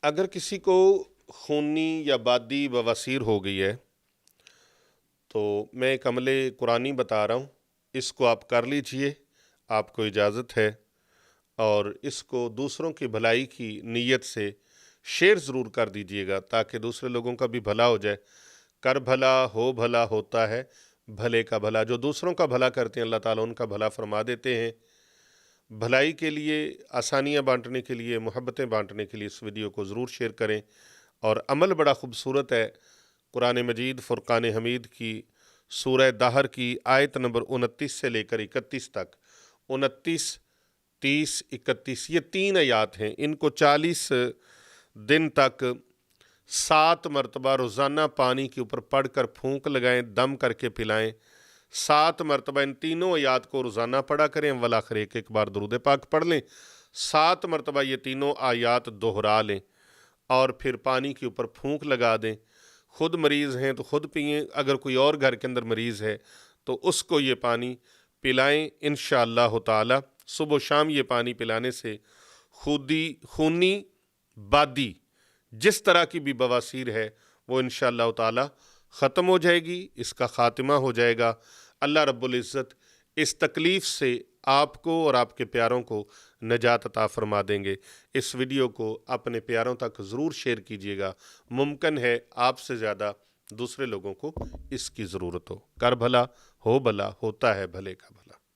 اگر کسی کو خونی یا بادی بواسیر ہو گئی ہے تو میں ایک عمل قرآنی بتا رہا ہوں، اس کو آپ کر لیجئے، آپ کو اجازت ہے، اور اس کو دوسروں کی بھلائی کی نیت سے شیئر ضرور کر دیجئے گا تاکہ دوسرے لوگوں کا بھی بھلا ہو جائے۔ کر بھلا ہو بھلا ہوتا ہے بھلے کا بھلا، جو دوسروں کا بھلا کرتے ہیں اللہ تعالیٰ ان کا بھلا فرما دیتے ہیں۔ بھلائی کے لیے، آسانیاں بانٹنے کے لیے، محبتیں بانٹنے کے لیے اس ویڈیو کو ضرور شیئر کریں۔ اور عمل بڑا خوبصورت ہے، قرآن مجید فرقان حمید کی سورہ دہر کی آیت نمبر 29 سے لے کر 31 تک، 29، 30، 31، یہ 3 آیات ہیں، ان کو 40 دن تک 7 مرتبہ روزانہ پانی کے اوپر پڑھ کر پھونک لگائیں، دم کر کے پلائیں۔ 7 مرتبہ ان تینوں آیات کو روزانہ پڑھا کریں، والآخر ایک بار درود پاک پڑھ لیں۔ 7 مرتبہ یہ تینوں آیات دہرا لیں اور پھر پانی کے اوپر پھونک لگا دیں۔ خود مریض ہیں تو خود پئیں، اگر کوئی اور گھر کے اندر مریض ہے تو اس کو یہ پانی پلائیں انشاءاللہ تعالی۔ صبح و شام یہ پانی پلانے سے خونی بادی جس طرح کی بھی بواسیر ہے وہ انشاءاللہ تعالی ختم ہو جائے گی، اس کا خاتمہ ہو جائے گا۔ اللہ رب العزت اس تکلیف سے آپ کو اور آپ کے پیاروں کو نجات عطا فرما دیں گے۔ اس ویڈیو کو اپنے پیاروں تک ضرور شیئر کیجئے گا، ممکن ہے آپ سے زیادہ دوسرے لوگوں کو اس کی ضرورت ہو۔ کر بھلا ہو بھلا ہوتا ہے بھلے کا بھلا۔